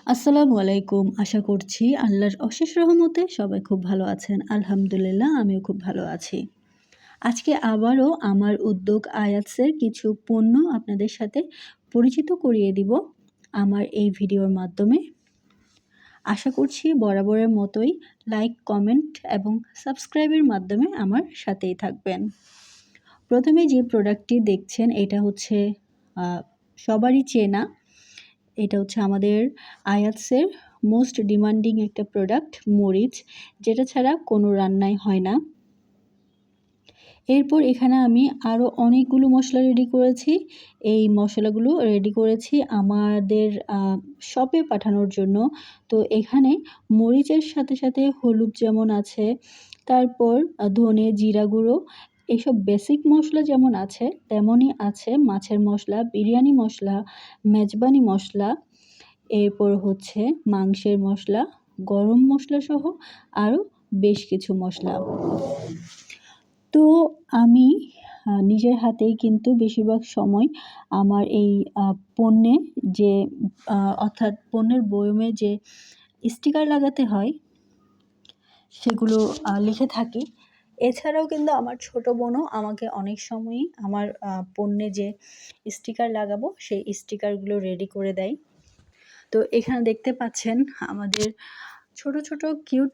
আসসালামু আলাইকুম। আশা করছি আল্লাহর অশেষ রহমতে সবাই খুব ভালো আছেন। আলহামদুলিল্লাহ আমিও খুব ভালো আছি। আজকে আবারও আমার উদ্যোগ আয়াতসের কিছু পণ্য আপনাদের সাথে পরিচিত করিয়ে দিব আমার এই ভিডিওর মাধ্যমে। আশা করছি বরাবরের মতোই লাইক, কমেন্ট এবং সাবস্ক্রাইবের মাধ্যমে আমার সাথেই থাকবেন। প্রথমে যে প্রোডাক্টটি দেখছেন এটা হচ্ছে সবারই চেনা। এটা হচ্ছে আমাদের আয়াতসের মোস্ট ডিমান্ডিং একটা প্রোডাক্ট মরিচ, যেটা ছাড়া কোনো রান্নাই হয় না। এরপর এখানে আমি আরও অনেকগুলো মশলা রেডি করেছি। এই মশলাগুলো রেডি করেছি আমাদের শপে পাঠানোর জন্য। তো এখানে মরিচের সাথে সাথে হলুদ যেমন আছে, তারপর ধনে, জিরা গুঁড়ো, এইসব বেসিক মশলা যেমন আছে তেমনই আছে মাছের মশলা, বিরিয়ানি মশলা, মেজবানি মশলা, এরপর হচ্ছে মাংসের মশলা, গরম মশলাসহ আরও বেশ কিছু মশলা। তো আমি নিজের হাতেই কিন্তু বেশিরভাগ সময় আমার এই পণ্যে যে অর্থাৎ পণ্যের বয়মে যে স্টিকার লাগাতে হয় সেগুলো লিখে থাকি। এছাড়াও কিন্তু আমার ছোট বোনও আমাকে অনেক সময়ই আমার পণ্যে যে স্টিকার লাগাবো সেই স্টিকারগুলো রেডি করে দেয়। তো এখানে দেখতে পাচ্ছেন আমাদের ছোট ছোট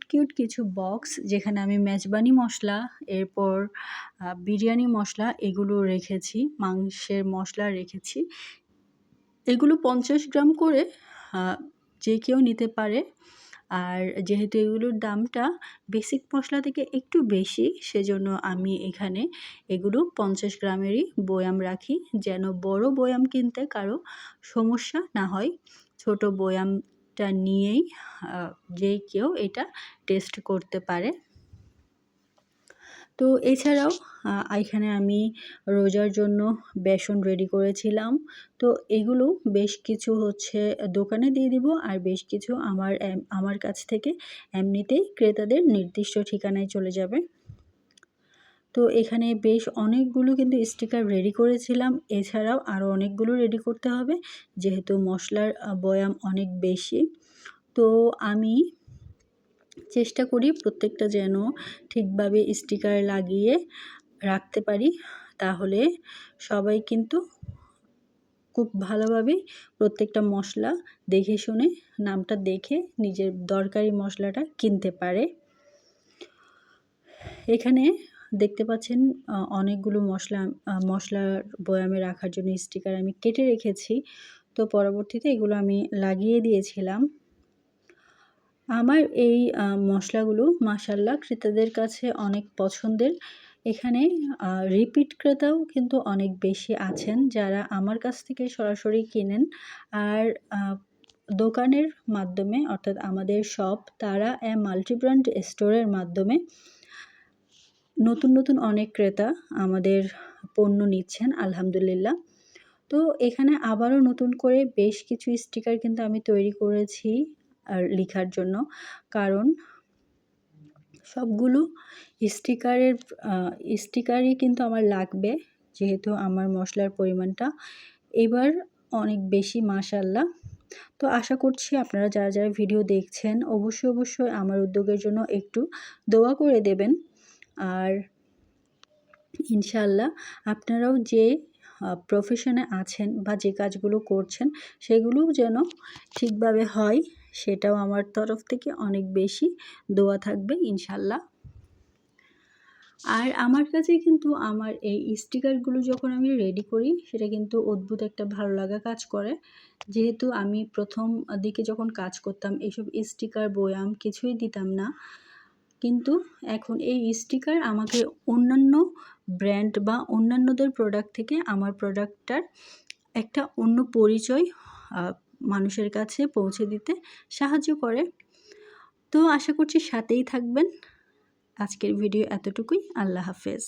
কিউট কিছু বক্স, যেখানে আমি মেজবানি মশলা, এরপর বিরিয়ানি মশলা এগুলো রেখেছি, মাংসের মশলা রেখেছি। এগুলো 50 গ্রাম করে যে কেউ নিতে পারে। আর যেহেতু এগুলোর দামটা বেসিক মশলা থেকে একটু বেশি, সেজন্য আমি এখানে এগুলো 50 গ্রামেরই বয়াম রাখি, যেন বড় বয়াম কিনতে কারো সমস্যা না হয়। ছোট বয়ামটা নিয়েই যে কেউ এটা টেস্ট করতে পারে। তো এছাড়াও এখানে আমি রোজার জন্য বেসন রেডি করেছিলাম। তো এগুলো বেশ কিছু হচ্ছে দোকানে দিয়ে দিব, আর বেশ কিছু আমার কাছ থেকে এমনিতেই ক্রেতাদের নির্দিষ্ট ঠিকানায় চলে যাবে। তো এখানে বেশ অনেকগুলো কিন্তু স্টিকার রেডি করেছিলাম। এছাড়াও আরও অনেকগুলো রেডি করতে হবে, যেহেতু মশলার বয়াম অনেক বেশি। তো আমি চেষ্টা করি প্রত্যেকটা যেন ঠিকভাবে স্টিকার লাগিয়ে রাখতে পারি, তাহলে সবাই কিন্তু খুব ভালোভাবেই প্রত্যেকটা মশলা দেখে শুনে নামটা দেখে নিজের দরকারি মশলাটা কিনতে পারে। এখানে দেখতে পাচ্ছেন অনেকগুলো মশলার বয়ামে রাখার জন্য স্টিকার আমি কেটে রেখেছি। তো পরবর্তীতে এগুলো আমি লাগিয়ে দিয়েছিলাম। আমার এই মশলাগুলো মাশাআল্লাহ ক্রেতাদের কাছে অনেক পছন্দের। এখানে রিপিট ক্রেতাও কিন্তু অনেক বেশি আছেন, যারা আমার কাছ থেকে সরাসরি কেনেন। আর দোকানের মাধ্যমে অর্থাৎ আমাদের শপ, তারা মাল্টি ব্র্যান্ড স্টোরের মাধ্যমে নতুন অনেক ক্রেতা আমাদের পণ্য নিচ্ছেন আলহামদুলিল্লাহ। তো এখানে আবারও নতুন করে বেশ কিছু স্টিকার কিন্তু আমি তৈরি করেছি আর লিখার জন্য, কারণ সবগুলো স্টিকারই কিন্তু আমার লাগবে, যেহেতু আমার মশলার পরিমাণটা এবার অনেক বেশি মাশাআল্লাহ। তো আশা করছি আপনারা যারা ভিডিও দেখছেন অবশ্যই আমার উদ্যোগের জন্য একটু দোয়া করে দেবেন। আর ইনশাআল্লাহ আপনারাও যে প্রফেশনে আছেন বা যে কাজগুলো করছেন সেগুলোও যেন ঠিকভাবে হয়, সেটাও আমার তরফ থেকে অনেক বেশি দোয়া থাকবে ইনশাআল্লাহ। আর আমার কাছে কিন্তু আমার এই স্টিকারগুলো যখন আমি রেডি করি সেটা কিন্তু অদ্ভুত একটা ভালো লাগা কাজ করে। যেহেতু আমি প্রথম দিকে যখন কাজ করতাম এইসব স্টিকার বয়াম কিছুই দিতাম না, কিন্তু এখন এই স্টিকার আমাকে অন্যান্য ব্র্যান্ড বা অন্যান্যদের প্রোডাক্ট থেকে আমার প্রোডাক্টটার একটা অন্য পরিচয় মানুষের কাছে পৌঁছে দিতে সাহায্য করে। তো আশা করছি সাথেই থাকবেন। আজকের ভিডিও এতটুকুই। আল্লাহ হাফেজ।